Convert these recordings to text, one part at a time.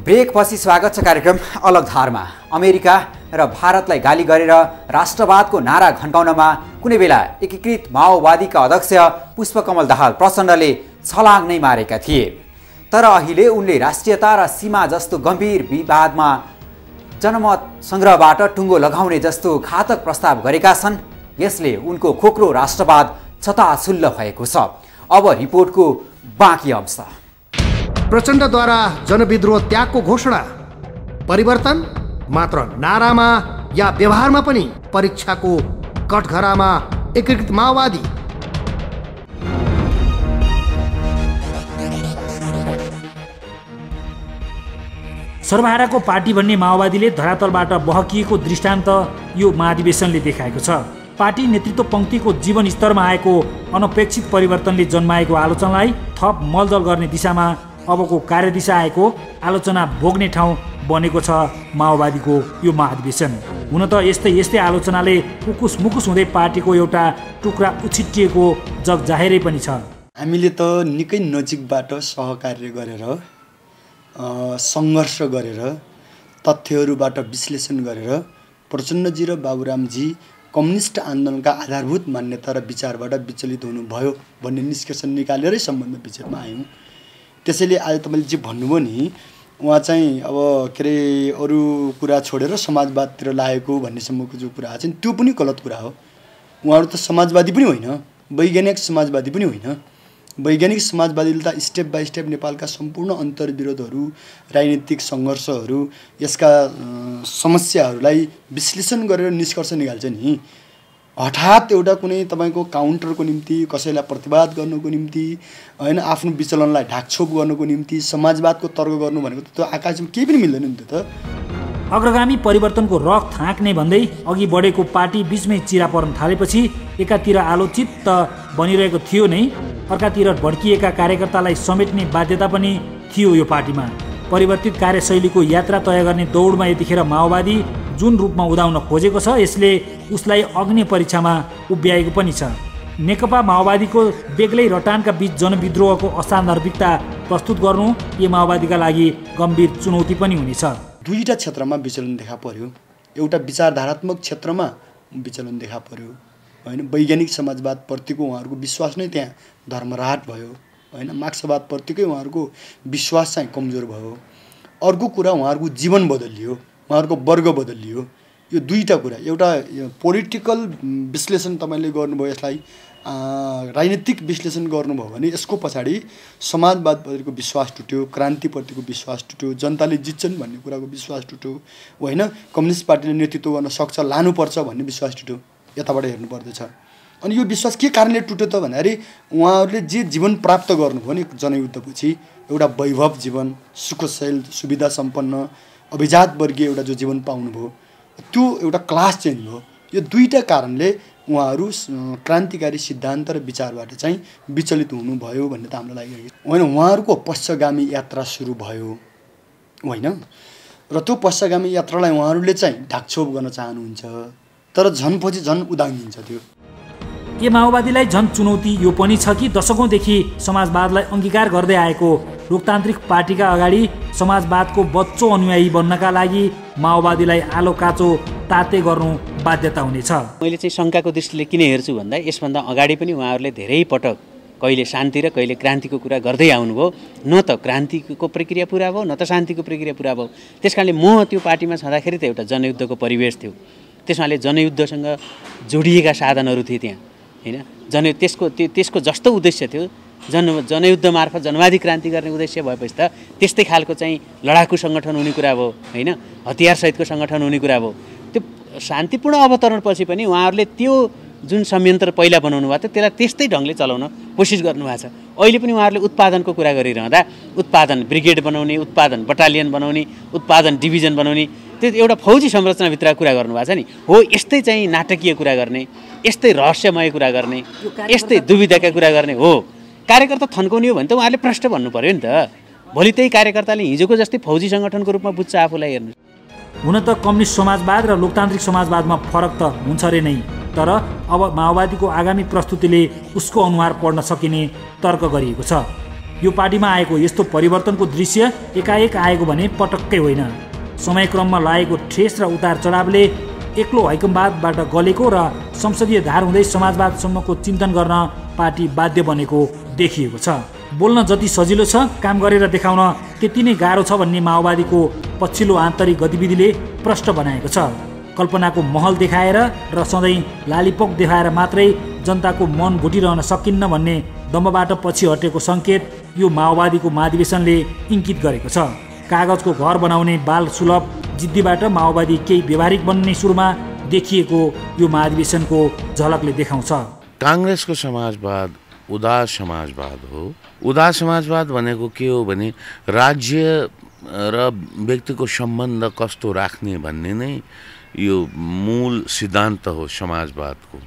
ब्रेकपछि स्वागत छ कार्यक्रम अलग धारमा। अमेरिका र भारतलाई गाली गरेर राष्ट्रवादको नारा घन्काउनमा कुनै बेला एकीकृत माओवादीका अध्यक्ष पुष्पकमल दाहाल प्रचण्डले छलाङ नै मारेका थिए। तर अहिले उनले राष्ट्रियता र सीमा जस्तो गम्भीर विवादमा जनमत संग्रहबाट टुङ्गो लगाउने जस्तो घातक प्रस्ताव गरेका छन्। यसले उनको खोक्रो राष्ट्रवाद छताछुल्ल भएको छ। अब रिपोर्टको बाँकी अंश। प्रचण्डद्वारा जनविद्रोह त्यागको घोषणा, परिवर्तन मात्र नारामा या व्यवहारमा पनि परीक्षाको कठघरामा एकीकृत माओवादी। सर्वहाराको पार्टी भन्ने माओवादीले धरातलबाट बहकिएको दृष्टान्त यो महाधिवेशनले देखाएको छ। पार्टी नेतृत्व पङ्क्तिको जीवन स्तरमा आएको अनपेक्षित परिवर्तनले जन्माएको आलोचनालाई थप मलदल गर्ने दिशामा अबको कार्यदिशा आएको आलोचना भोग्ने ठाउँ बनेको छ माओवादीको यो महाधिवेशन। हुन त यस्तै आलोचनाले उकुस मुकुस हुँदै पार्टीको एउटा टुक्रा उछिटिएको जग जाहेरै पनि छ। हामीले त निकै नजिकबाट सहकार्य गरेर सङ्घर्ष गरेर तथ्यहरूबाट विश्लेषण गरेर प्रचण्डजी र बाबुरामजी कम्युनिस्ट आन्दोलनका आधारभूत मान्यता र विचारबाट विचलित हुनुभयो भन्ने निष्कर्ष निकालेरै सम्बन्ध विच्छेदमा आयौँ। त्यसैले आज तपाईँले जे भन्नुभयो नि, उहाँ चाहिँ अब के अरे अरू कुरा छोडेर समाजवादतिर लागेको भन्नेसम्मको जो कुरा छ त्यो पनि गलत कुरा हो। उहाँहरू त समाजवादी पनि होइन, वैज्ञानिक समाजवादी पनि होइन। वैज्ञानिक समाजवादीले त स्टेप बाई स्टेप नेपालका सम्पूर्ण अन्तर्विरोधहरू, राजनीतिक सङ्घर्षहरू, यसका समस्याहरूलाई विश्लेषण गरेर निष्कर्ष निकाल्छ नि। हठात एउटा कुनै तपाईँको काउन्टरको निम्ति, कसैलाई प्रतिवाद गर्नुको निम्ति, होइन, आफ्नो विचलनलाई ढाकछोप गर्नुको निम्ति समाजवादको तर्क गर्नु भनेको त त्यो आकाशमा केही पनि मिल्दैन नि त। अग्रगामी परिवर्तनको रक थाक्ने भन्दै अघि बढेको पार्टी बीचमै चिरा पर्न थालेपछि एकातिर आलोचित त बनिरहेको थियो नै, अर्कातिर भड्किएका कार्यकर्तालाई समेट्ने बाध्यता पनि थियो यो पार्टीमा। परिवर्तित कार्यशैलीको यात्रा तय गर्ने दौडमा यतिखेर माओवादी जुन रूपमा उदाउन खोजेको छ, यसले उसलाई अग्नि परीक्षामा उभ्याएको पनि छ। नेकपा माओवादीको बेग्लै रटानका बीच जनविद्रोहको असान्दर्भिकता प्रस्तुत गर्नु यो माओवादीका लागि गम्भीर चुनौती पनि हुनेछ। दुईवटा क्षेत्रमा विचलन देखा पर्यो। एउटा विचारधारात्मक क्षेत्रमा विचलन देखा पर्यो, होइन। वैज्ञानिक समाजवादप्रतिको उहाँहरूको विश्वास नै त्यहाँ धर्मराट भयो, होइन। मार्क्सवादप्रतिकै उहाँहरूको विश्वास चाहिँ कमजोर भयो। अर्को कुरा, उहाँहरूको जीवन बदलियो, उहाँहरूको वर्ग बदलियो। यो दुईवटा कुरा, एउटा पोलिटिकल विश्लेषण तपाईँले गर्नुभयो, यसलाई राजनीतिक विश्लेषण गर्नुभयो भने यसको पछाडि समाजवादप्रतिको विश्वास टुट्यो, क्रान्तिप्रतिको विश्वास टुट्यो, जनताले जित्छन् भन्ने कुराको विश्वास टुट्यो, होइन। कम्युनिस्ट पार्टीले नेतृत्व गर्न सक्छ, लानुपर्छ भन्ने विश्वास टुट्यो। यताबाट हेर्नु पर्दछ। अनि यो विश्वास के कारणले टुट्यो त भन्दाखेरि उहाँहरूले जे जीवन प्राप्त गर्नुभयो नि जनयुद्धपछि, एउटा वैभव जीवन, सुखशैल, सुविधा सम्पन्न, अभिजात वर्गीय एउटा जो जीवन पाउनुभयो, त्यो एउटा क्लास चेन्ज भयो। यो दुईवटा कारणले उहाँहरू क्रान्तिकारी सिद्धान्त र विचारबाट चाहिँ विचलित हुनुभयो भन्ने त हामीलाई लागिरहेको, होइन। उहाँहरूको पश्चगामी यात्रा सुरु भयो, होइन। र त्यो पश्चगामी यात्रालाई उहाँहरूले चाहिँ ढाकछोप गर्न चाहनुहुन्छ, तर झनपछि झन उदाङ्गिन्छ त्यो। के माओवादीलाई झन चुनौती यो पनि छ कि दशकौँदेखि समाजवादलाई अङ्गीकार गर्दै आएको लोकतान्त्रिक पार्टीका अगाडि समाजवादको बच्चो अनुयायी बन्नका लागि माओवादीलाई आलो काचो ताते गर्नु बाध्यता हुनेछ। मैले चाहिँ शङ्काको दृष्टिले किन हेर्छु भन्दा यसभन्दा अगाडि पनि उहाँहरूले धेरै पटक कहिले शान्ति र कहिले क्रान्तिको कुरा गर्दै आउनुभयो। न त क्रान्तिको प्रक्रिया पुरा भयो, न त शान्तिको प्रक्रिया पुरा भयो। त्यस कारणले म त्यो पार्टीमा छँदाखेरि त एउटा जनयुद्धको परिवेश थियो। त्यसमाले जनयुद्धसँग जोडिएका साधनहरू थिए त्यहाँ, होइन। त्यसको जस्तो उद्देश्य थियो, जनयुद्ध मार्फत जनवादी क्रान्ति गर्ने उद्देश्य भएपछि त त्यस्तै खालको चाहिँ लडाकु सङ्गठन हुने कुरा भयो, होइन। हतियारसहितको सङ्गठन हुने कुरा भयो। त्यो शान्तिपूर्ण अवतरणपछि पनि उहाँहरूले त्यो जुन संयन्त्र पहिला बनाउनु भएको थियो त्यसलाई त्यस्तै ढङ्गले चलाउन कोसिस गर्नुभएको छ। अहिले पनि उहाँहरूले उत्पादनको कुरा गरिरहँदा उत्पादन ब्रिगेड बनाउने, उत्पादन बटालियन बनाउने, उत्पादन डिभिजन बनाउने, त्यो एउटा फौजी संरचनाभित्र कुरा गर्नुभएको छ नि। हो, यस्तै चाहिँ नाटकीय कुरा गर्ने, यस्तै रहस्यमय कुरा गर्ने, यस्तै दुविधाका कुरा गर्ने हो। कार्यकर्ता थन्काउने हो भने त उहाँहरूले प्रश्न भन्नु पर्यो नि त। भोलि त्यही कार्यकर्ताले हिजोको जस्तै फौजी सङ्गठनको रूपमा बुझ्छ आफूलाई। हेर्नु, हुन त कम्युनिस्ट समाजवाद र लोकतान्त्रिक समाजवादमा फरक त हुन्छ रे नै, तर अब माओवादीको आगामी प्रस्तुतिले उसको अनुहार पढ्न सकिने तर्क गरिएको छ। यो पार्टीमा आएको यस्तो परिवर्तनको दृश्य एकाएक आएको भने पटक्कै होइन। समयक्रममा लागेको ठेस र उतार चढावले एक्लो हैकमवादबाट गलेको र संसदीय धार हुँदै समाजवादसम्मको चिन्तन गर्न पार्टी बाध्य बनेको देखिएको छ। बोल्न जति सजिलो छ, काम गरेर देखाउन त्यति नै गाह्रो छ भन्ने माओवादीको पछिल्लो आन्तरिक गतिविधिले प्रष्ट बनाएको छ। कल्पनाको महल देखाएर र सधैँ लालीपोक देखाएर मात्रै जनताको मन भुटिरहन सकिन्न भन्ने दम्बबाट पछि हटेको सङ्केत यो माओवादीको महाधिवेशनले इङ्कित गरेको छ। कागजको घर बनाउने बाल सुलभ जिद्दीबाट माओवादी केही व्यवहारिक बन्ने सुरुमा देखिएको यो महाधिवेशनको झलकले देखाउँछ। काङ्ग्रेसको समाजवाद उदार समाजवाद हो। उदार समाजवाद भनेको के हो भने राज्य र व्यक्तिको सम्बन्ध कस्तो राख्ने भन्ने नै यो मूल सिद्धान्त हो समाजवादको।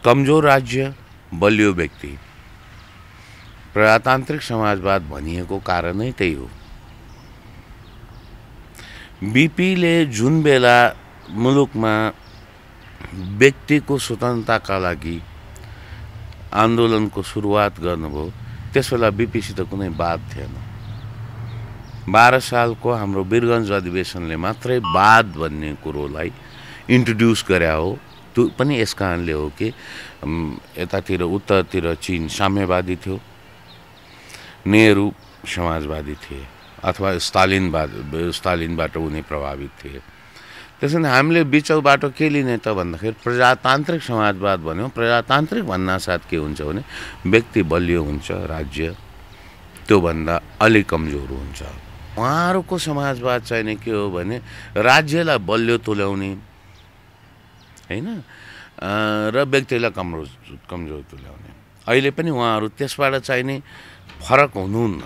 कमजोर राज्य, बलियो व्यक्ति, प्रजातान्त्रिक समाजवाद भनिएको कारण नै त्यही हो। बीपीले जुन बेला मुलुकमा व्यक्तिको स्वतन्त्रताका लागि आन्दोलनको सुरुवात गर्नुभयो त्यस बेला बीपीसित कुनै वाद थिएन। 12 सालको हाम्रो वीरगञ्ज अधिवेशनले मात्रै वाद भन्ने कुरोलाई इन्ट्रोड्युस गरे हो। त्यो पनि यस कारणले हो कि यतातिर उत्तरतिर चीन साम्यवादी थियो, नेहरू समाजवादी थिए अथवा स्टालिनबाट उनी प्रभावित थिए। त्यसैले हामीले बिचौँ बाटो के लिने त भन्दाखेरि प्रजातान्त्रिक समाजवाद भन्यो। प्रजातान्त्रिक भन्नासाथ के हुन्छ भने व्यक्ति बलियो हुन्छ, राज्य त्योभन्दा अलिक कमजोर हुन्छ। उहाँहरूको समाजवाद चाहिने के हो भने राज्यलाई बलियो तुल्याउने हैन र व्यक्तिलाई कमजोर तुल्याउने। अहिले पनि उहाँहरू त्यसबाट चाहिने फरक हुनुहुन्न।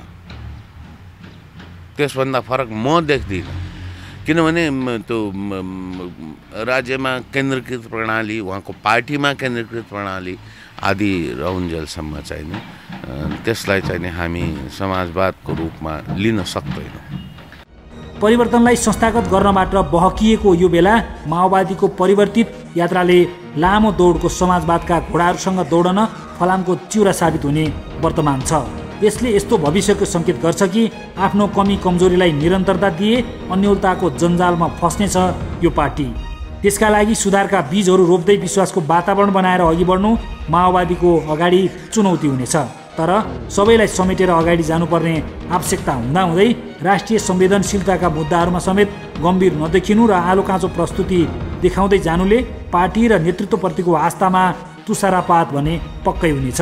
त्यसभन्दा फरक म देख्दिनँ, किनभने त्यो राज्यमा केन्द्रीकृत प्रणाली, उहाँको पार्टीमा केन्द्रीकृत प्रणाली आदि रहउन्जेलसम्म चाहिने त्यसलाई चाहिने हामी समाजवादको रूपमा लिन सक्दैनौँ। परिवर्तनलाई संस्थागत गर्नबाट बहकिएको यो बेला माओवादीको परिवर्तित यात्राले लामो दौडको समाजवादका घोडाहरूसँग दौडन फलामको चिउरा साबित हुने वर्तमान छ। यसले यस्तो भविष्यको सङ्केत गर्छ कि आफ्नो कमी कमजोरीलाई निरन्तरता दिए अन्योलताको जन्जालमा फस्नेछ यो पार्टी। त्यसका लागि सुधारका बीजहरू रोप्दै विश्वासको वातावरण बनाएर अघि बढ्नु माओवादीको अगाडि चुनौती हुनेछ। तर सबैलाई समेटेर अगाडि जानुपर्ने आवश्यकता हुँदाहुँदै राष्ट्रिय संवेदनशीलताका मुद्दाहरूमा समेत गम्भीर नदेखिनु र आलो काँचो प्रस्तुति देखाउँदै जानुले पार्टी र नेतृत्वप्रतिको आस्थामा तुषारापात भने पक्कै हुनेछ।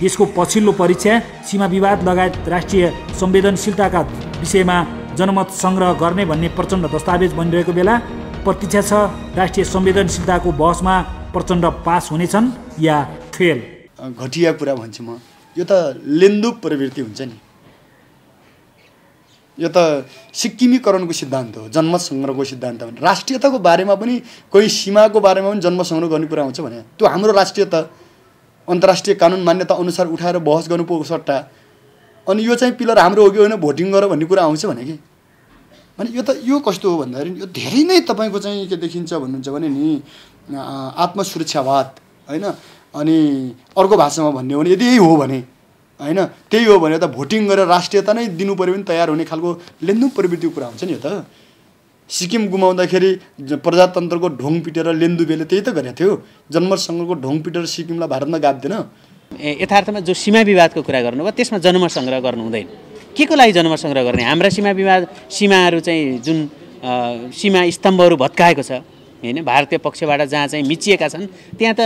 यसको पछिल्लो परीक्षा सीमा विवाद लगायत राष्ट्रिय संवेदनशीलताका विषयमा जनमत सङ्ग्रह गर्ने भन्ने प्रचण्ड दस्तावेज बनिरहेको बेला प्रतीक्षा छ राष्ट्रिय संवेदनशीलताको बहसमा प्रचण्ड पास हुनेछन् या फेल। घटिया कुरा भन्छु म, यो त लेन्दुप प्रवृत्ति हुन्छ नि। यो त सिक्किमीकरणको सिद्धान्त हो, जनमत सङ्ग्रहको सिद्धान्त हो। राष्ट्रियताको बारेमा पनि कोही सीमाको बारेमा पनि जनमत सङ्ग्रह गर्ने कुरा आउँछ भने त्यो हाम्रो राष्ट्रियता अन्तर्राष्ट्रिय कानुन मान्यता अनुसार उठाएर बहस गर्नु पर्को सट्टा अनि यो चाहिँ पिलर हाम्रो हो कि होइन भोटिङ गर भन्ने कुरा आउँछ भने कि भने यो कस्तो हो भन्दाखेरि यो धेरै नै तपाईँको चाहिँ के देखिन्छ भन्नुहुन्छ भने नि आत्मसुरक्षावाद होइन। अनि अर्को भाषामा भन्ने हो भने यदि यही हो भने होइन त्यही हो भने त भोटिङ गरेर राष्ट्रियता नै दिनु पऱ्यो भने तयार हुने खालको लेन्दुप प्रवृत्तिको कुरा हुन्छ नि। यो त सिक्किम गुमाउँदाखेरि प्रजातन्त्रको ढोङ पिटेर लेन्दुपेले त्यही त गरेको थियो। जनमत सङ्ग्रहको ढोङ पिटेर सिक्किमलाई भारतमा गाप्दैन। यथार्थमा जो सीमा विवादको कुरा गर्नुभयो त्यसमा जनमत सङ्ग्रह गर्नु हुँदैन। के को लागि जनमत सङ्ग्रह गर्ने? हाम्रा सीमाहरू चाहिँ जुन सीमा स्तम्भहरू भत्काएको छ होइन, भारतीय पक्षबाट जहाँ चाहिँ मिचिएका छन् त्यहाँ त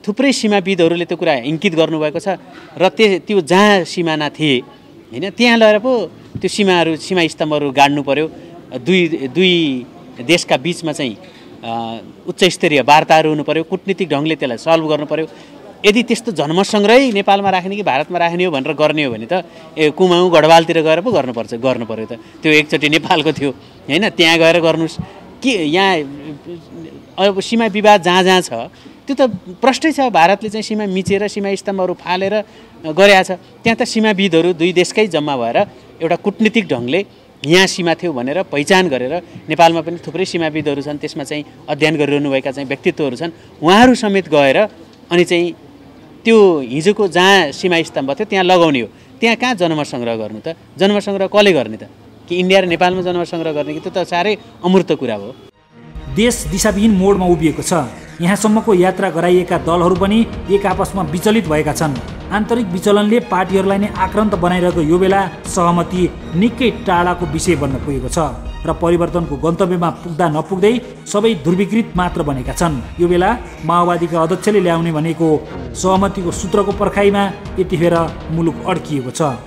थुप्रै सीमाविदहरूले त्यो कुरा इङ्कित गर्नुभएको छ र त्यो जहाँ सिमाना थिए होइन त्यहाँ लगेर पो त्यो सीमा स्तम्भहरू गाड्नु पर्यो। दुई देशका बिचमा चाहिँ उच्च स्तरीय वार्ताहरू हुनु पर्यो, कुटनीतिक ढङ्गले त्यसलाई सल्भ गर्नु पर्यो। यदि त्यस्तो जनमत सङ्ग्रहै नेपालमा राख्ने कि भारतमा राख्ने हो भनेर गर्ने हो भने त कुमाऊँ गढवालतिर गएर पो गर्नु पर्यो त। त्यो एकचोटि नेपालको थियो होइन, त्यहाँ गएर गर्नुहोस् कि यहाँ अब सीमा विवाद जहाँ छ त्यो त प्रष्टै छ। भारतले चाहिँ सीमा मिचेर सीमा स्तम्भहरू फालेर गरेका छ। त्यहाँ त सीमाविदहरू दुई देशकै जम्मा भएर एउटा कुटनीतिक ढङ्गले यहाँ सीमा थियो भनेर पहिचान गरेर नेपालमा पनि थुप्रै सीमाविदहरू छन्, त्यसमा चाहिँ अध्ययन गरिरहनुभएका चाहिँ व्यक्तित्वहरू छन्, उहाँहरू समेत गएर अनि चाहिँ त्यो हिजोको जहाँ सीमा स्तम्भ थियो त्यहाँ लगाउने हो। त्यहाँ कहाँ जनमत सङ्ग्रह गर्नु त? जनमत सङ्ग्रह कसले गर्ने त? कि इन्डिया र नेपालमा जनमत सङ्ग्रह गर्ने कि त्यो त साह्रै अमूर्त कुरा हो। देश दिशाविहीन मोडमा उभिएको छ। यहाँसम्मको यात्रा गराइएका दलहरू पनि एक आपसमा विचलित भएका छन्। आन्तरिक विचलनले पार्टीहरूलाई नै आक्रान्त बनाइरहेको यो बेला सहमति निकै टाढाको विषय बन्न पुगेको छ र परिवर्तनको गन्तव्यमा पुग्दा नपुग्दै सबै ध्रुवीकृत मात्र बनेका छन्। यो बेला माओवादीका अध्यक्षले ल्याउने भनेको सहमतिको सूत्रको पर्खाइमा यतिखेर मुलुक अड्किएको छ।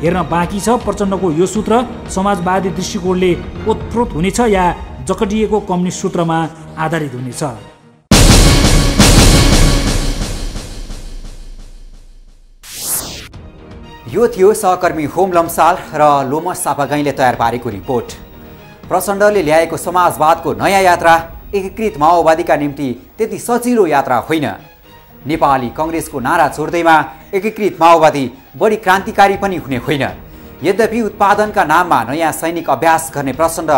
हेर्न बाँकी छ प्रचण्डको यो सूत्र समाजवादी दृष्टिकोणले ओतप्रोत हुनेछ या जकटिएको कम्युनिस्ट सूत्रमा आधारित हुनेछ। यो थियो सहकर्मी होम लम्साल र लोमस सापागाईले तयार पारेको रिपोर्ट। प्रचण्डले ल्याएको समाजवादको नयाँ यात्रा एकीकृत माओवादीका निम्ति त्यति सजिलो यात्रा होइन। नेपाली कङ्ग्रेसको नारा छोड्दैमा एकीकृत माओवादी बढी क्रान्तिकारी पनि हुने होइन। यद्यपि उत्पादनका नाममा नयाँ सैनिक अभ्यास गर्ने प्रचण्ड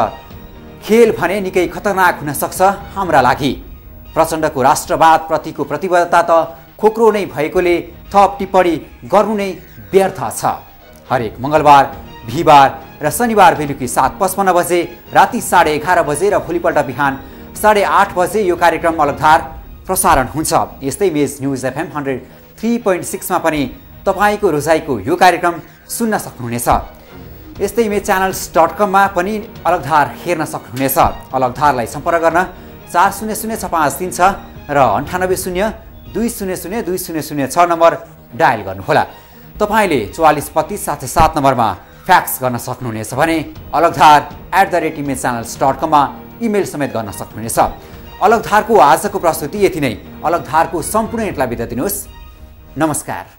खेल भने निकै खतरनाक हुन सक्छ हाम्रा लागि। प्रचण्डको राष्ट्रवादप्रतिको प्रतिबद्धता त खोक्रो नै भएकोले थप टिप्पणी गर्नु नै व्यर्थ छ। हरेक मङ्गलबार, बिहिबार र शनिबार बेलुकी 7:55 बजे, राति 11:30 बजे र भोलिपल्ट बिहान 8:30 बजे यो कार्यक्रम अलगधार प्रसारण हुन्छ। यस्तै मेज न्युज FM 103.6 मा पनि तपाईँको रोजाइको यो कार्यक्रम सुन्न सक्नुहुनेछ। यस्तै मेज च्यानल्स.com मा पनि अलगधार हेर्न सक्नुहुनेछ। अलगधारलाई सम्पर्क गर्न 400-653 छ र 9802002006 नम्बर डायल गर्नुहोला। तपाईँले 4432-7 नम्बरमा फ्याक्स गर्न सक्नुहुनेछ भने अलगधार@imagechannels.com मा इमेल समेत गर्न सक्नुहुनेछ। अलगधारको आजको प्रस्तुति यति नै। अलगधारको सम्पूर्ण नेटलाई बिदा दिनुहोस्। नमस्कार।